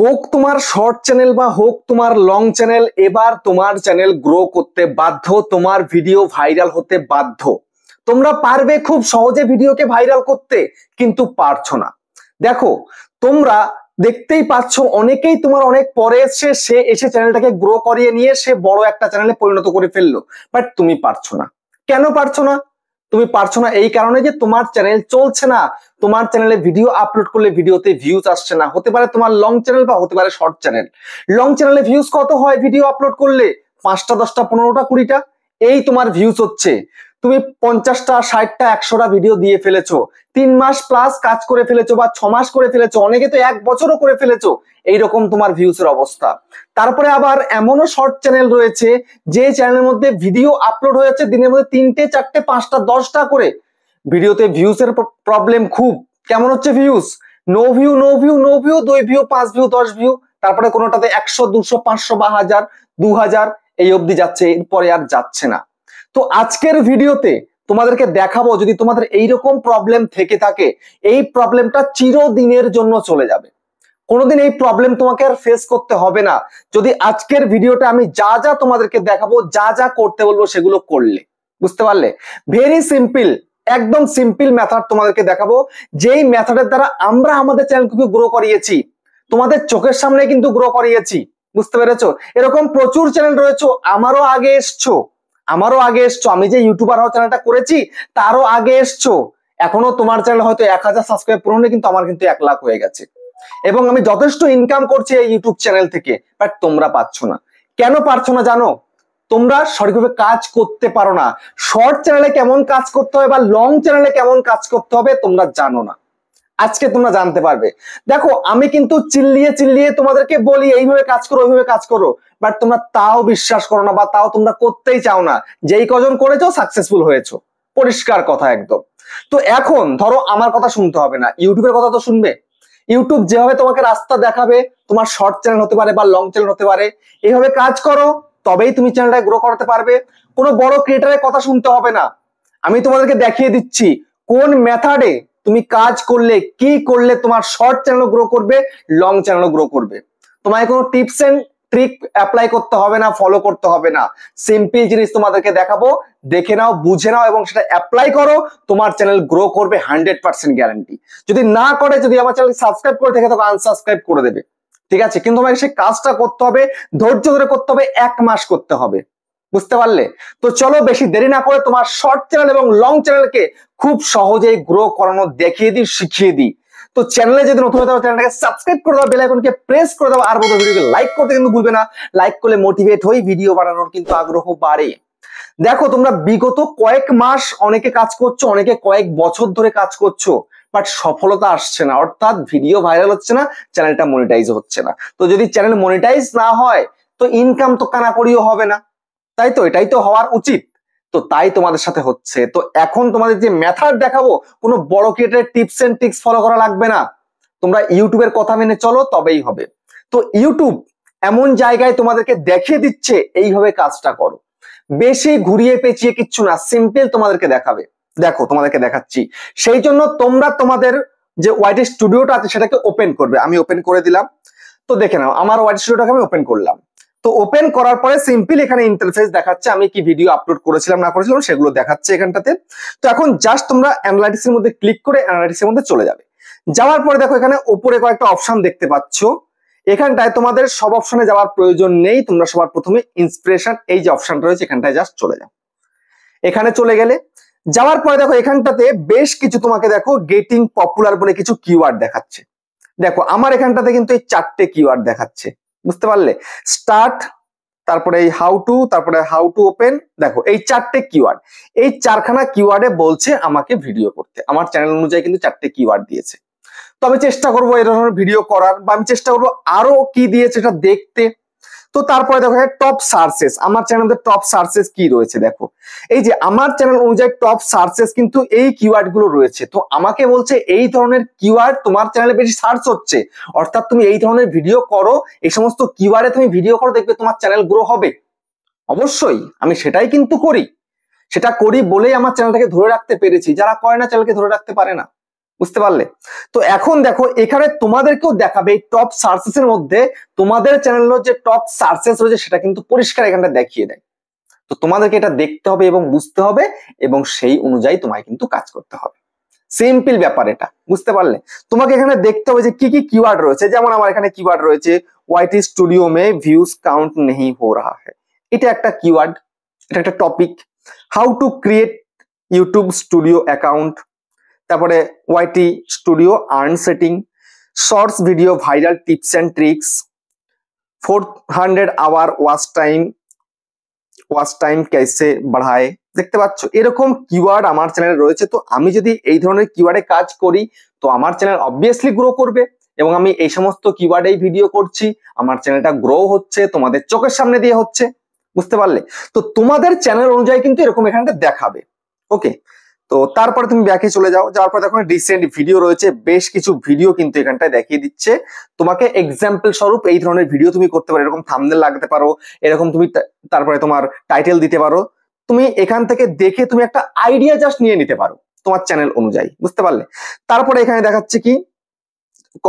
হোক তোমার short channel বা হোক তোমার লং চ্যানেল, এবার তোমার চ্যানেল গ্রো করতে বাধ্য, তোমার ভিডিও ভাইরাল হতে বাধ্য। তোমরা পারবে খুব সহজে ভিডিওকে ভাইরাল করতে, কিন্তু পারছো না। দেখো, তোমরা দেখতেই পাচ্ছ অনেকেই তোমার অনেক পরে এসে সে এসে চ্যানেলটাকে গ্রো করিয়ে নিয়ে সে বড় একটা চ্যানেলে পরিণত করে ফেললো, বাট তুমি পারছো না। কেন পারছো না? তুমি পারছো না এই কারণে যে তোমার চ্যানেল চলছে না। তোমার চ্যানেলে ভিডিও আপলোড করলে ভিডিওতে ভিউজ আসছে না। হতে পারে তোমার লং চ্যানেল বা হতে পারে শর্ট চ্যানেল। লং চ্যানেলে ভিউজ কত হয় ভিডিও আপলোড করলে? 5টা 10টা 15টা 20টা, এই তোমার ভিউজ হচ্ছে। তুমি 50টা 60টা 100টা ভিডিও দিয়ে ফেলেছো, 3 মাস প্লাস কাজ করে ফেলেছো বা 6 মাস করে ফেলেছো, অনেকে তো 1 বছরও করে ফেলেছো। এইরকম তোমার ভিউজের অবস্থা। তারপরে আবার এমনও শর্ট চ্যানেল রয়েছে যে চ্যানেলের মধ্যে ভিডিও আপলোড হয়েছে দিনের মধ্যে 3টে 4টে 5টা 10টা করে, ভিডিওতে ভিউজের প্রবলেম খুব। কেমন হচ্ছে views? No view no view no view, 2 view 5 view 10 view, তারপরে কোনোটাতে 100 200 500 বা 1000 2000 এই অবধি যাচ্ছে, এরপরে আর যাচ্ছে না। তো আজকের ভিডিওতে তোমাদেরকে দেখাবো, যদি তোমাদের এইরকম প্রবলেম থেকে থাকে, এই প্রবলেমটা চিরদিনের জন্য চলে যাবে। কোনোদিন এই প্রবলেম তোমাকে আর ফেস করতে হবে না যদি আজকের ভিডিওটা আমি যা যা তোমাদেরকে দেখাবো, যা যা করতে বলবো সেগুলো করলে। বুঝতে পারলে? ভেরি সিম্পল, একদম সিম্পল মেথড তোমাদেরকে দেখাবো, যেই মেথডের দ্বারা আমরা আমাদের চ্যানেলকে গ্রো করিয়েছি, তোমাদের চোখের সামনে কিন্তু গ্রো করিয়েছি। বুঝতে পেরেছো? এরকম প্রচুর চ্যানেল রয়েছে, আমারও আগে এসছো, আমি যে ইউটিউবার হওয়ার চ্যানেলটা করেছি তারও আগে এসছো। এখনো তোমার চ্যানেল হয়তো 1000 সাবস্ক্রাইব পূরণ হয়নি, কিন্তু আমার কিন্তু 1 লাখ হয়ে গেছে এবং আমি যথেষ্ট ইনকাম করছি এই ইউটিউব চ্যানেল থেকে, বাট তোমরা পাচ্ছ না। কেন পারছো না জানো? তোমরা সঠিকভাবে কাজ করতে পারো না। শর্ট চ্যানেলে কেমন কাজ করতে হবে বা লং চ্যানেলে কেমন কাজ করতে হবে তোমরা জানো না। আজকে তোমরা জানতে পারবে। দেখো, আমি কিন্তু চিল্লিয়ে চিল্লিয়ে তোমাদেরকে বলি এইভাবে কাজ করো ওইভাবে কাজ করো, বাট তোমরা তাও বিশ্বাস করো না বা তাও তোমরা করতেই চাও না। যেই কজন করেছো সাকসেসফুল হয়েছো, পরিষ্কার কথা একদম। তো এখন ধরো আমার কথা শুনতে হবে না, ইউটিউবের কথা তো শুনবে। ইউটিউব যেভাবে তোমাকে রাস্তা দেখাবে, তোমার শর্ট চ্যানেল হতে পারে বা লং চ্যানেল হতে পারে, এইভাবে কাজ করো, তবেই তুমি চ্যানেলটা গ্রো করতে পারবে। কোনো বড় ক্রিয়েটরের কথা শুনতে হবে না। আমি তোমাদেরকে দেখিয়ে দিচ্ছি কোন মেথডে তুমি কাজ করলে, কি করলে তোমার শর্ট চ্যানেল গ্রো করবে, লং চ্যানেল গ্রো করবে। তোমায় কোনো টিপস এন্ড ট্রিক অ্যাপ্লাই করতে হবে না, ফলো করতে হবে না। সিম্পল জিনিস তোমাদেরকে দেখাবো, দেখে নাও, বুঝে নাও এবং সেটা অ্যাপ্লাই করো, তোমার চ্যানেল গ্রো করবে 100% গ্যারান্টি। যদি না করে, যদি আমার চ্যানেল সাবস্ক্রাইব করে থেকে তবে আনসাবস্ক্রাইব করে দেবে, ঠিক আছে? কিন্তু তোমাকে সেই কাজটা করতে হবে, ধৈর্য ধরে করতে হবে, 1 মাস করতে হবে। বুঝতে পারলে? তো চলো বেশি দেরি না করে তোমার শর্ট চ্যানেল এবং লং চ্যানেলকে খুব সহজেই গ্রো করানো দেখিয়ে দিই, শিখিয়ে দিই। তো চ্যানেলে যদি নতুন হতে হয় চ্যানেলটাকে সাবস্ক্রাইব করে দাও, বেল আইকনকে প্রেস করে দাও, আর বড় ভিডিওকে লাইক করতে কিন্তু ভুলবে না। লাইক করলে মোটিভেট হই, ভিডিও বানানোর কিন্তু আগ্রহ বাড়ে। দেখো, তোমরা বিগত কয়েক মাস অনেকে কাজ করছো, অনেকে কয়েক বছর ধরে কাজ করছো, বাট সফলতা আসছে না, অর্থাৎ ভিডিও ভাইরাল হচ্ছে না, চ্যানেলটা মনিটাইজ হচ্ছে না। তো যদি চ্যানেল মনিটাইজ না হয় তো ইনকাম তো কানাকড়িও হবে না, তাই তো? এটাই তো হওয়ার উচিত। তো তাই তোমাদের সাথে হচ্ছে। তো এখন তোমাদের যে মেথড দেখাবো, কোনো বড় ক্রিয়েটরের টিপস এন্ড ট্রিক্স ফলো করা লাগবে না। তোমরা ইউটিউবের কথা মেনে চলো, তবেই হবে। তো ইউটিউব এমন জায়গায় তোমাদেরকে দেখিয়ে দিচ্ছে এইভাবে কাজটা করো, বেশি ঘুরিয়ে পেঁচিয়ে কিচ্ছু না, সিম্পল তোমাদেরকে দেখাবে। দেখো, তোমাদেরকে দেখাচ্ছি। সেই জন্য তোমরা তোমাদের যে ওয়াইটি স্টুডিওটা আছে সেটাকে ওপেন করবে। আমি ওপেন করে দিলাম। তো দেখে নাও, আমার ওয়াইটি স্টুডিওটাকে আমি ওপেন করলাম। তো ওপেন করার পরে সিম্পল এখানে ইন্টারফেস দেখাচ্ছে, আমি কি ভিডিও আপলোড করেছিলাম না করেছিলাম সেগুলো দেখাচ্ছে এখানটাতে। তো এখন জাস্ট তোমরা অ্যানালাইটিক্স এর মধ্যে ক্লিক করে অ্যানালাইটিক্স এর মধ্যে চলে যাবে। যাওয়ার পরে দেখো এখানে উপরে কয়েকটা অপশন দেখতে পাচ্ছ। এখানটায় তোমাদের সব অপশনে যাওয়ার প্রয়োজন নেই, তোমরা সবার প্রথমে ইন্সপিরেশন এই যে অপশনটা রয়েছে এখানটায় জাস্ট চলে যাও। এখানে চলে গেলে যাওয়ার পরে দেখো এখানটাতে বেশ কিছু তোমাকে দেখো গেটিং পপুলার বলে কিছু কিওয়ার্ড দেখাচ্ছে। দেখো আমার এখানটাতে কিন্তু এই 4টে কিওয়ার্ড দেখাচ্ছে। বুঝতে পারলে? স্টার্ট, তারপরে এই হাউ টু, তারপরে হাউ টু ওপেন। দেখো এই 4টে কিওয়ার্ড, এই 4খানা কিওয়ার্ডে বলছে আমাকে ভিডিও করতে। আমার চ্যানেল অনুযায়ী কিন্তু 4টে কিওয়ার্ড দিয়েছে। তো আমি চেষ্টা করবো এই ধরনের ভিডিও করার, বা আমি চেষ্টা করবো আরো কি দিয়েছে এটা দেখতে। তো তারপরে দেখো টপ সার্চেস, আমার চ্যানেলের টপ সার্চেস কি রয়েছে। দেখো এই যে আমার চ্যানেল অনুযায়ী টপ সার্চেস কিন্তু এই কিওয়ার্ড গুলো রয়েছে। তো আমাকে বলছে এই ধরনের কিওয়ার্ড তোমার চ্যানেলে বেশি সার্চ হচ্ছে, অর্থাৎ তুমি এই ধরনের ভিডিও করো, এই সমস্ত কিওয়ার্ডে তুমি ভিডিও করো, দেখবে তোমার চ্যানেল গ্রো হবে। অবশ্যই আমি সেটাই কিন্তু করি, সেটা করি বলেই আমার চ্যানেলটাকে ধরে রাখতে পেরেছি। যারা করে না চ্যানেলকে ধরে রাখতে পারে না। বুঝতে পারলে? তো এখন দেখো এখানে তোমাদেরকেও দেখাবে এই টপ সার্চেস এর মধ্যে তোমাদের চ্যানেলের যে টপ সার্চেস রয়েছে সেটা কিন্তু পরিষ্কার এখানটা দেখিয়ে দেয়। তো তোমাদেরকে এটা দেখতে হবে এবং বুঝতে হবে এবং সেই অনুযায়ী তোমায় কিন্তু কাজ করতে হবে। সিম্পল ব্যাপার এটা, বুঝতে পারলে? তোমাকে এখানে দেখতে হবে যে কি কি কিওয়ার্ড রয়েছে। যেমন আমার এখানে কিওয়ার্ড রয়েছে ওয়াইটি স্টুডিও মে ভিউজ কাউন্ট নেহি হো রাহা হ্যায়, এটা একটা কিওয়ার্ড, এটা একটা topic. How to create YouTube studio account, তারপরে YT studio earn setting, shorts video viral tips and tricks, 400 hour watch time कैसे बढ़ाए। দেখতে পাচ্ছ এরকম কিওয়ার্ড আমার চ্যানেলে রয়েছে। তো আমি যদি এই ধরনের কিওয়ার্ডে কাজ করি তো আমার চ্যানেল অবভিয়াসলি গ্রো করবে এবং আমি এই সমস্ত কিওয়ার্ডেই ভিডিও করছি, আমার চ্যানেলটা গ্রো হচ্ছে, তোমাদের চোখের সামনে দিয়ে হচ্ছে, বুঝতে পারলে? তো তোমাদের চ্যানেল অনুযায়ী কিন্তু এরকম এখানটা দেখাবে। ওকে, তো তারপরে তুমি ব্যাকে চলে যাও, যাওয়ার পর দেখো রিসেন্ট ভিডিও রয়েছে, বেশ কিছু ভিডিও কিন্তু এখানটায় দেখিয়ে দিচ্ছে তোমাকে এক্সাম্পল স্বরূপ এই ধরনের ভিডিও তুমি করতে পারো, এরকম থাম্বনেল লাগাতে পারো, এরকম তুমি তারপরে তোমার টাইটেল দিতে পারো। তুমি এখান থেকে দেখে তুমি একটা আইডিয়া জাস্ট নিয়ে নিতে পারো তোমার চ্যানেল অনুযায়ী, বুঝতে পারলে? তারপরে এখানে দেখাচ্ছে কি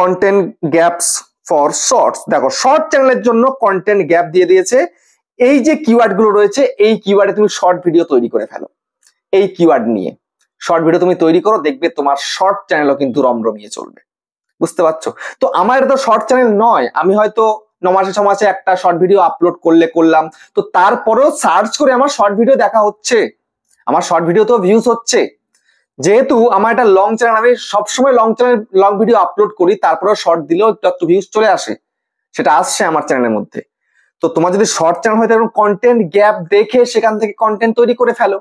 কন্টেন্ট গ্যাপস ফর শর্টস। দেখো শর্ট চ্যানেলের জন্য কন্টেন্ট গ্যাপ দিয়ে দিয়েছে। এই যে কিওয়ার্ড গুলো রয়েছে এই কিওয়ার্ডে তুমি শর্ট ভিডিও তৈরি করে ফেলো, এই কিওয়ার্ড নিয়ে শর্ট ভিডিও তুমি তৈরি করো, দেখবে তোমার শর্ট চ্যানেলও কিন্তু রমরমিয়ে চলবে, বুঝতে পারছো? তো আমার এটা তো শর্ট চ্যানেল নয়, আমি হয়তো 9 মাসে 6 মাসে একটা শর্ট ভিডিও আপলোড করলাম, তো তারপরেও সার্চ করে আমার শর্ট ভিডিও দেখা হচ্ছে, আমার শর্ট ভিডিও তো ভিউজ হচ্ছে। যেহেতু আমার একটা লং চ্যানেল, আমি সবসময় লং ভিডিও আপলোড করি, তারপরেও শর্ট দিলেও একটু ভিউজ চলে আসে, সেটা আসছে আমার চ্যানেলের মধ্যে। তো তোমার যদি শর্ট চ্যানেল হয় তাহলে কন্টেন্ট গ্যাপ দেখে সেখান থেকে কন্টেন্ট তৈরি করে ফেলো,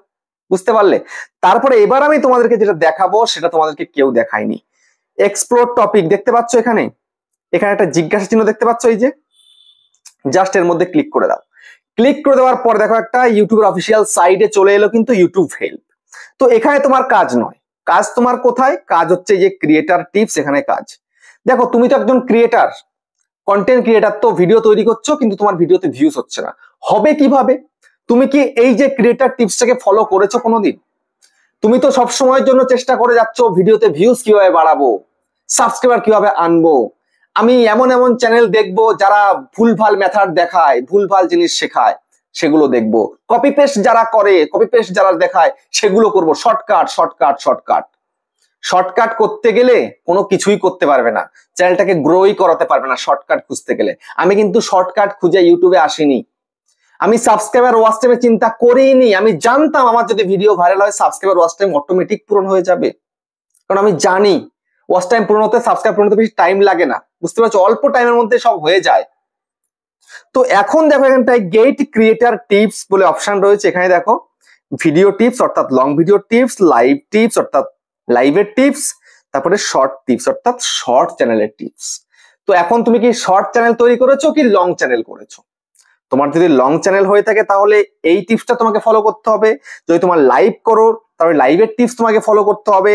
বুঝতে পারলে? তারপরে এবার আমি তোমাদেরকে যেটা দেখাবো সেটা তোমাদেরকে কেউ দেখায়নি। এক্সপ্লোর টপিক দেখতে পাচ্ছ, এখানে একটা জিজ্ঞাসা চিহ্ন দেখতে পাচ্ছ, এই যে জাস্ট এর মধ্যে ক্লিক করে দাও। ক্লিক করে দেওয়ার পর দেখো একটা ইউটিউবের অফিসিয়াল সাইটে চলে এলো কিন্তু ইউটিউব হেল্প। তো এখানে তোমার কাজ নয়, কাজ তোমার কোথায়? কাজ হচ্ছে যে ক্রিয়েটার টিপস, এখানে কাজ। দেখো তুমি তো একজন ক্রিয়েটার, কন্টেন্ট ক্রিয়েটার, তো ভিডিও তৈরি করছো কিন্তু তোমার ভিডিওতে ভিউজ হচ্ছে না, হবে কিভাবে? তুমি কি এই যে ক্রিয়েটার টিপসটাকে ফলো করেছো কোনোদিন? তুমি তো সব সময়ের জন্য চেষ্টা করে যাচ্ছ ভিডিওতে ভিউজ কিভাবে বাড়াবো, সাবস্ক্রাইবার কিভাবে আনবো, আমি এমন এমন চ্যানেল দেখবো যারা ভুলভাল মেথড দেখায়, ভুলভাল জিনিস শেখায়, সেগুলো দেখবো, কপি পেস্ট যারা করে, কপি পেস্ট যারা দেখায় সেগুলো করবো, শর্টকাট করতে গেলে কোনো কিছুই করতে পারবে না, চ্যানেলটাকে গ্রোই করাতে পারবে না শর্টকাট খুঁজতে গেলে। আমি কিন্তু শর্টকাট খুঁজে ইউটিউবে আসিনি, আমি সাবস্ক্রাইবার ওয়াচ টাইমে চিন্তা করিনি। আমি জানতাম আমার যদি ভিডিও ভাইরাল হয় সাবস্ক্রাইবার ওয়াচ টাইম অটোমেটিক পূরণ হয়ে যাবে, কারণ আমি জানি ওয়াচ টাইম পূরণ হতে, সাবস্ক্রাইব পূরণ হতে বেশি টাইম লাগে না, বুঝতে পারছো? অল্প টাইমের মধ্যে সব হয়ে যায়। তো এখন দেখো এখানটায় গেট ক্রিয়েটার টিপস বলে অপশন রয়েছে, এখানে দেখো ভিডিও টিপস অর্থাৎ long video tips, live tips অর্থাৎ লাইভের টিপস, তারপরে শর্ট টিপস অর্থাৎ শর্ট চ্যানেলের টিপস। তো এখন তুমি কি শর্ট চ্যানেল তৈরি করেছো কি লং চ্যানেল করেছো? তোমার যদি লং চ্যানেল হয়ে থাকে তাহলে এই টিপসটা তোমাকে ফলো করতে হবে, যদি তোমার লাইভ করো তাহলে লাইভের টিপস তোমাকে ফলো করতে হবে,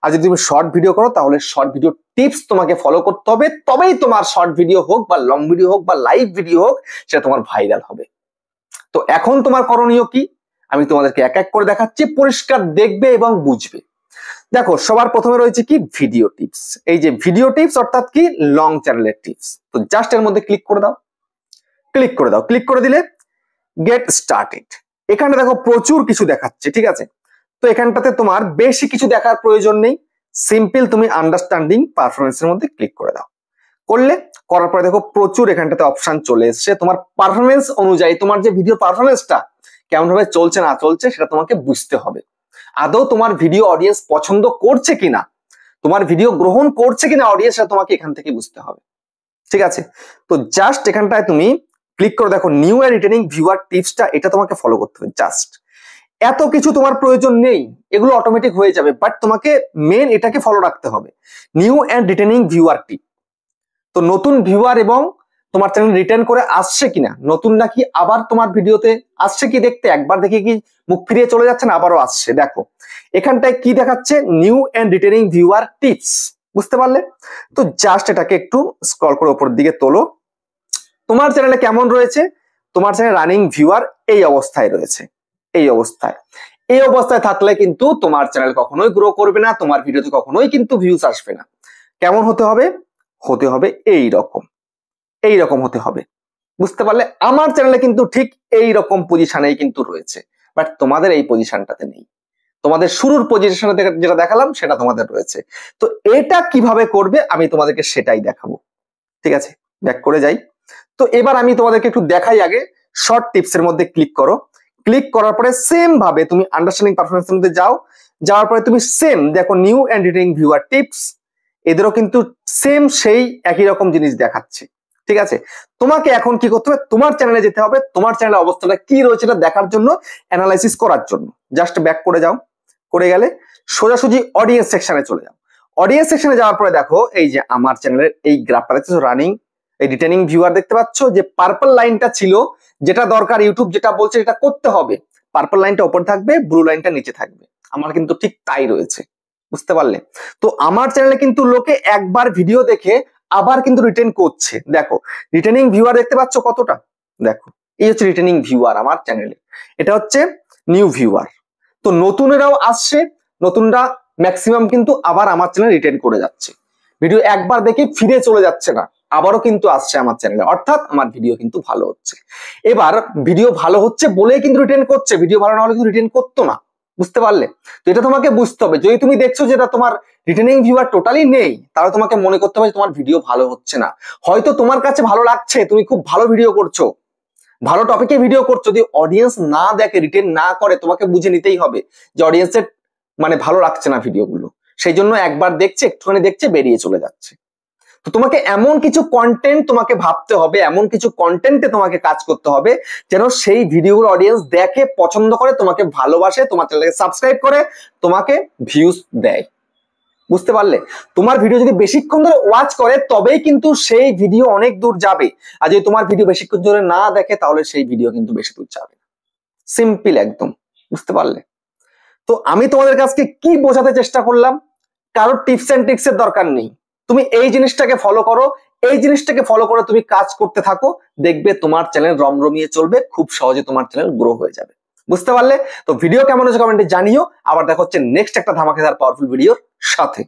আর যদি তুমি শর্ট ভিডিও করো তাহলে শর্ট ভিডিও টিপস তোমাকে ফলো করতে হবে, তবেই তোমার শর্ট ভিডিও হোক বা লং ভিডিও হোক বা লাইভ ভিডিও হোক সেটা তোমার ভাইরাল হবে। তো এখন তোমার করণীয় কি আমি তোমাদেরকে এক এক করে দেখাচ্ছি, পরিষ্কার দেখবে এবং বুঝবে। দেখো সবার প্রথমে রয়েছে কি ভিডিও টিপস, এই যে ভিডিও টিপস অর্থাৎ কি লং চ্যানেলের টিপস। তো জাস্ট এর মধ্যে ক্লিক করে দাও, ক্লিক করে দিলে গেট স্টার্টেড। এখানে দেখো প্রচুর কিছু দেখাচ্ছে, ঠিক আছে? তো এখানটাতে তোমার বেশি কিছু দেখার প্রয়োজন নেই, সিম্পল তুমি আন্ডারস্ট্যান্ডিং পারফরমেন্সের মধ্যে ক্লিক করে দাও। করার পরে দেখো প্রচুর এখানটাতে অপশন চলে এসছে, তোমার পারফরমেন্স অনুযায়ী তোমার যে ভিডিও পারফরমেন্সটা কেমন ভাবে চলছে না চলছে সেটা তোমাকে বুঝতে হবে। আদৌ তোমার ভিডিও অডিয়েন্স পছন্দ করছে কিনা, তোমার ভিডিও গ্রহণ করছে কিনা অডিয়েন্স, সেটা তোমাকে এখান থেকে বুঝতে হবে, ঠিক আছে? তো জাস্ট এখানটায় তুমি ক্লিক করে দেখো নিউ এন্ড রিটেনিং ভিউয়ার টিপসটা, এটা তোমাকে ফলো করতে হবে। জাস্ট এত কিছু তোমার প্রয়োজন নেই, এগুলো অটোমেটিক হয়ে যাবে, বাট তোমাকে মেন এটাকে ফলো রাখতে হবে, নিউ এন্ড রিটেনিং ভিউয়ার টিপ। তো নতুন ভিউয়ার এবং তোমার চ্যানেল রিটার্ন করে আসছে কিনা, নতুন নাকি আবার তোমার ভিডিওতে আসছে কি দেখতে, একবার দেখে কি মুখ ফিরিয়ে চলে যাচ্ছে না আবারও আসছে। দেখো এখানটায় কি দেখাচ্ছে, new and returning viewer tips, বুঝতে পারলে? তো জাস্ট এটাকে একটু স্ক্রল করে উপরের দিকে তোলো। তোমার চ্যানেলে কেমন রয়েছে, তোমার চ্যানেল রানিং ভিউয়ার এই অবস্থায় রয়েছে, এই অবস্থায়। এই অবস্থায় থাকলে কিন্তু তোমার চ্যানেল কখনোই গ্রো করবে না, তোমার ভিডিওতে কখনোই কিন্তু ভিউজ আসবে না। কেমন হতে হবে? হতে হবে এইরকম হতে হবে। বুঝতে পারলে? আমার চ্যানেলে কিন্তু ঠিক এই রকম পজিশনেই কিন্তু রয়েছে, বাট তোমাদের এই পজিশনটাতে নেই। তোমাদের শুরুর পজিশনে যেটা দেখালাম সেটা তোমাদের রয়েছে। তো এটা কিভাবে করবে আমি তোমাদেরকে সেটাই দেখাবো। ঠিক আছে, ব্যাক করে যাই। তো এবার আমি তোমাদেরকে একটু দেখাই। আগে শর্ট টিপস এর মধ্যে ক্লিক করো। ক্লিক করার পরে সেম ভাবে তুমি আন্ডারস্ট্যান্ডিং পারফরম্যান্স এর মধ্যে যাও। যাওয়ার পরে তুমি সেম দেখো new and retaining viewer tips, এদেরও কিন্তু সেম সেই একই রকম জিনিস দেখাচ্ছে। ঠিক আছে, তোমাকে এখন কি করতে হবে? তোমার চ্যানেলে যেতে হবে, তোমার চ্যানেলের অবস্থাটা কি রয়েছে এটা দেখার জন্য, অ্যানালাইসিস করার জন্য। জাস্ট ব্যাক করে যাও। করে গেলে সোজাসুজি অডিয়েন্স সেকশনে চলে যাও। অডিয়েন্স সেকশনে যাওয়ার পরে দেখো এই যে আমার চ্যানেলের এই গ্রাফটা দেখতেছো, রানিং এই রিটেনিং ভিউয়ার দেখতে পাচ্ছ, যে পার্পল লাইনটা ছিল যেটা দরকার, ইউটিউব যেটা বলছে এটা করতে হবে, পার্পল লাইনটা উপরে থাকবে, ব্লু লাইনটা নিচে থাকবে। আমার কিন্তু ঠিক তাই রয়েছে। বুঝতে পারলে? তো আমার চ্যানেলে কিন্তু লোকে একবার ভিডিও দেখে আবার কিন্তু রিটেন করছে। দেখো রিটেনিং ভিউয়ার দেখতে পাচ্ছ কতটা, দেখো এই হচ্ছে রিটেনিং ভিউয়ার আমার চ্যানেলে, এটা হচ্ছে নিউ ভিউয়ার। তো নতুনেরাও আসছে, নতুনরা ম্যাক্সিমাম কিন্তু আবার আমার চ্যানেলে রিটেন করে যাচ্ছে, ভিডিও একবার দেখে ফিরে চলে যাচ্ছে না, আবারও কিন্তু আসছে আমার চ্যানেলে, অর্থাৎ আমার ভিডিও কিন্তু ভালো হচ্ছে। এবার ভিডিও ভালো হচ্ছে বলেই কিন্তু রিটেন করছে, ভিডিও ভালো না হলে কিন্তু রিটেন করতো না। বুঝতে পারলে? তো এটা তোমাকে বুঝতে হবে। যদি তুমি দেখছো যেটা তোমার রিটেনিং ভিউয়ার টোটালি নেই, তাহলে তোমাকে মনে করতে হবে তোমার ভিডিও ভালো হচ্ছে না। হয়তো তোমার কাছে ভালো লাগছে, তুমি খুব ভালো ভিডিও করছো, ভালো টপিকে ভিডিও করছো, যদি অডিয়েন্স না দেখে, রিটেন না করে, তোমাকে বুঝে নিতেই হবে যে অডিয়েন্সের মানে ভালো লাগছে না ভিডিওগুলো, সেই জন্য একবার দেখছে, একটুখানি দেখছে, বেরিয়ে চলে যাচ্ছে। তো তোমাকে এমন কিছু কন্টেন্ট তোমাকে ভাবতে হবে, এমন কিছু কন্টেন্টে তোমাকে কাজ করতে হবে যেন সেই ভিডিওগুলো অডিয়েন্স দেখে, পছন্দ করে, তোমাকে ভালোবাসে, তোমার চ্যানেলকে সাবস্ক্রাইব করে, তোমাকে ভিউজ দেয়। বুঝতে পারলে? তোমার ভিডিও যদি বেশিক্ষণ ধরে ওয়াচ করে তবেই কিন্তু সেই ভিডিও অনেক দূর যাবে, আর যদি তোমার ভিডিও বেশিক্ষণ ধরে না দেখে তাহলে সেই ভিডিও কিন্তু বেশি দূর যাবে। সিম্পল একদম। বুঝতে পারলে? তো আমি তোমাদের কাছে কি বোঝাতে চেষ্টা করলাম, কারোর টিপস এন্ড ট্রিক্স এর দরকার নেই, তুমি এই জিনিসটাকে ফলো করো, এই জিনিসটাকে ফলো করে তুমি কাজ করতে থাকো, দেখবে তোমার চ্যানেল রমরমিয়ে চলবে, খুব সহজে তোমার চ্যানেল গ্রো হয়ে যাবে। বুঝতে পারলে? তো ভিডিও কেমন হয়েছে কমেন্টে জানিও। আবার দেখা হচ্ছে নেক্সট একটা ধামাকেদার পাওয়ারফুল ভিডিওর সাথে।